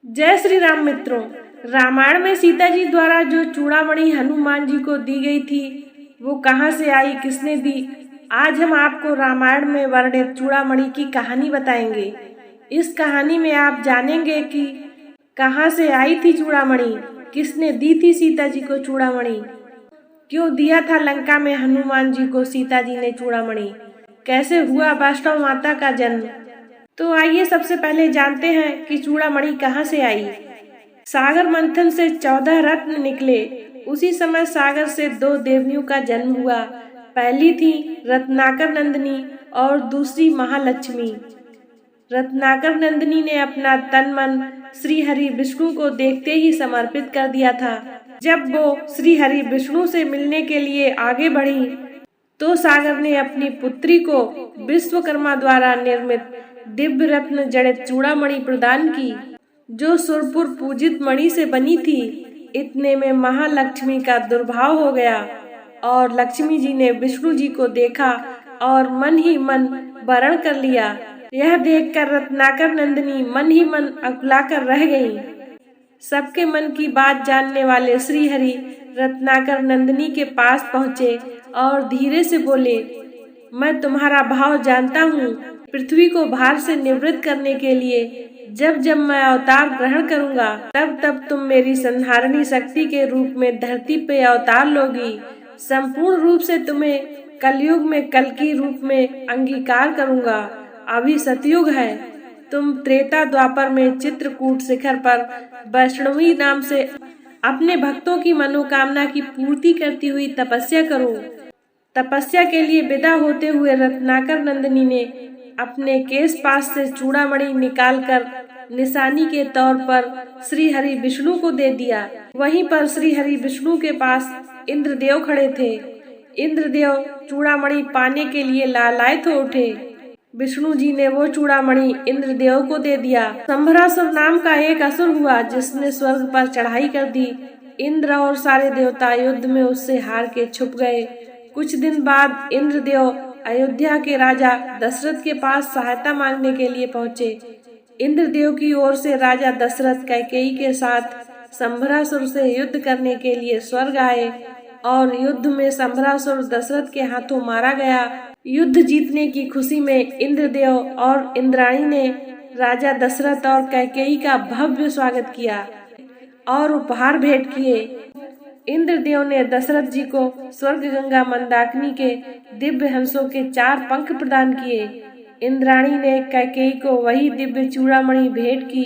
जय श्री राम मित्रों। रामायण में सीता जी द्वारा जो चूड़ामणि हनुमान जी को दी गई थी वो कहाँ से आई, किसने दी? आज हम आपको रामायण में वर्णित चूड़ामणि की कहानी बताएंगे। इस कहानी में आप जानेंगे कि कहाँ से आई थी चूड़ामणि, किसने दी थी सीता जी को चूड़ामणि, क्यों दिया था लंका में हनुमान जी को सीता जी ने चूड़ामणि, कैसे हुआ वैष्णव माता का जन्म। तो आइए सबसे पहले जानते हैं कि चूड़ामणि कहाँ से आई। सागर मंथन से 14 रत्न निकले। उसी समय सागर से 2 देवियों का जन्म हुआ। पहली थी रत्नाकर नंदिनी और दूसरी महालक्ष्मी। रत्नाकर नंदिनी ने अपना तन मन श्री हरि विष्णु को देखते ही समर्पित कर दिया था। जब वो श्री हरि विष्णु से मिलने के लिए आगे बढ़ी तो सागर ने अपनी पुत्री को विश्वकर्मा द्वारा निर्मित दिव्य रत्न जड़ित चूड़ामणि प्रदान की, जो सुरपुर पूजित मणि से बनी थी। इतने में महालक्ष्मी का दुर्भाव हो गया और लक्ष्मी जी ने विष्णु जी को देखा और मन ही मन वरण कर लिया। यह देखकर रत्नाकर नंदिनी मन ही मन अकुलाकर रह गई। सबके मन की बात जानने वाले श्री हरि रत्नाकर नंदिनी के पास पहुँचे और धीरे से बोले, मैं तुम्हारा भाव जानता हूँ। पृथ्वी को भार से निवृत्त करने के लिए जब जब मैं अवतार ग्रहण करूँगा तब तब तुम मेरी संहारणी शक्ति के रूप में धरती पे अवतार लोगी। संपूर्ण रूप से तुम्हें कलयुग में कल की रूप में अंगीकार करूँगा। अभी सतयुग है। तुम त्रेता द्वापर में चित्रकूट शिखर पर वैष्णवी नाम से अपने भक्तों की मनोकामना की पूर्ति करती हुई तपस्या करो। तपस्या के लिए विदा होते हुए रत्नाकर नंदिनी ने अपने केश पास से चूड़ामणि निकालकर निशानी के तौर पर श्री हरि विष्णु को दे दिया। वहीं पर श्री हरि विष्णु के पास इंद्रदेव खड़े थे। इंद्रदेव चूड़ामणि पाने के लिए लालायित हो उठे। विष्णु जी ने वो चूड़ामणि इंद्रदेव को दे दिया। संभरासुर नाम का एक असुर हुआ जिसने स्वर्ग पर चढ़ाई कर दी। इंद्र और सारे देवता युद्ध में उससे हार के छुप गए। कुछ दिन बाद इंद्रदेव अयोध्या के राजा दशरथ के पास सहायता मांगने के लिए पहुँचे। इंद्रदेव की ओर से राजा दशरथ कैकेयी के साथ संभरासुर से युद्ध करने के लिए स्वर्ग आए और युद्ध में संभरासुर दशरथ के हाथों मारा गया। युद्ध जीतने की खुशी में इंद्रदेव और इंद्राणी ने राजा दशरथ और कैकेयी का भव्य स्वागत किया और उपहार भेंट किए। इंद्रदेव ने दशरथ जी को स्वर्ग गंगा मंदाकिनी के दिव्य हंसों के 4 पंख प्रदान किए। इंद्राणी ने कैकेयी को वही दिव्य चूड़ामणि भेंट की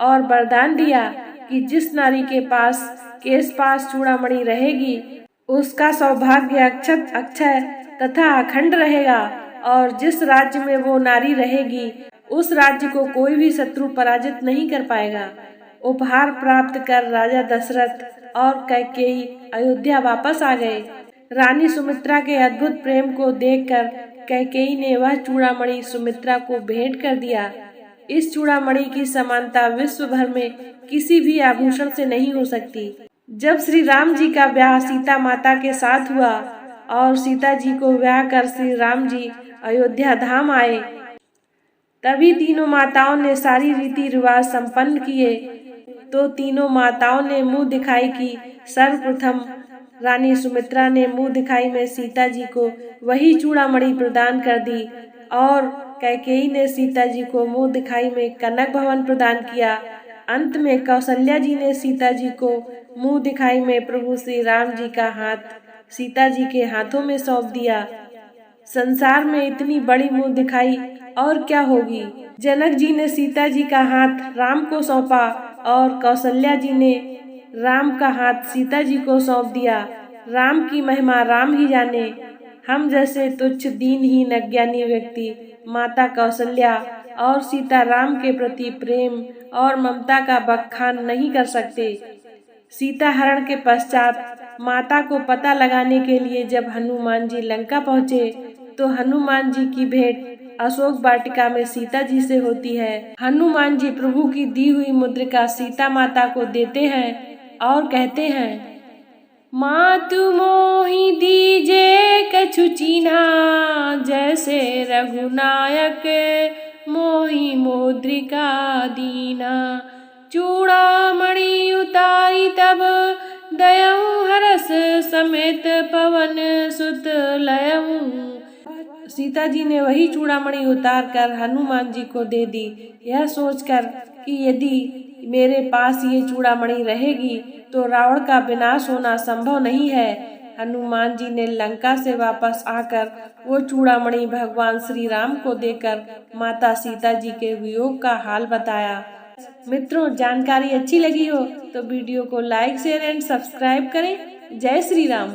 और वरदान दिया कि जिस नारी के पास केश पास चूड़ामणि रहेगी उसका सौभाग्य अक्षत अक्षय तथा अखंड रहेगा और जिस राज्य में वो नारी रहेगी उस राज्य को कोई भी शत्रु पराजित नहीं कर पाएगा। उपहार प्राप्त कर राजा दशरथ और कैकेयी अयोध्या वापस आ गए। रानी सुमित्रा के अद्भुत प्रेम को देखकर कैकेयी ने वह चूड़ामणि सुमित्रा को भेंट कर दिया। इस चूड़ामणि की समानता विश्व भर में किसी भी आभूषण से नहीं हो सकती। जब श्री राम जी का ब्याह सीता माता के साथ हुआ और सीता जी को ब्याह कर श्री राम जी अयोध्या धाम आए, तभी तीनों माताओं ने सारी रीति रिवाज संपन्न किए। तो तीनों माताओं ने मुंह दिखाई की। सर्वप्रथम रानी सुमित्रा ने मुंह दिखाई में सीता जी को वही चूड़ामणि प्रदान कर दी और कैकेयी ने सीता जी को मुंह दिखाई में कनक भवन प्रदान किया। अंत में कौशल्या जी ने सीता जी को मुंह दिखाई में प्रभु श्री राम जी का हाथ सीता जी के हाथों में सौंप दिया। संसार में इतनी बड़ी मुंह दिखाई और क्या होगी। जनक जी ने सीता जी का हाथ राम को सौंपा और कौशल्या जी ने राम का हाथ सीता जी को सौंप दिया। राम की महिमा राम ही जाने। हम जैसे तुच्छ दीनहीन अज्ञानी व्यक्ति माता कौशल्या और सीता राम के प्रति प्रेम और ममता का बखान नहीं कर सकते। सीता हरण के पश्चात माता को पता लगाने के लिए जब हनुमान जी लंका पहुँचे तो हनुमान जी की भेंट अशोक वाटिका में सीता जी से होती है। हनुमान जी प्रभु की दी हुई मुद्रिका सीता माता को देते हैं और कहते हैं, मातु मोहि दीजे कछु चीन्हा, जैसे रघुनायक मोहि मुद्रिका दीना। चूड़ामणि उतारी तब दयऊ हरस समेत पवन सुत लयऊ। सीता जी ने वही चूड़ामणि उतार कर हनुमान जी को दे दी, यह सोचकर कि यदि मेरे पास ये चूड़ामणि रहेगी तो रावण का विनाश होना संभव नहीं है। हनुमान जी ने लंका से वापस आकर वो चूड़ामणि भगवान श्री राम को देकर माता सीता जी के वियोग का हाल बताया। मित्रों, जानकारी अच्छी लगी हो तो वीडियो को लाइक, शेयर एंड सब्सक्राइब करें। जय श्री राम।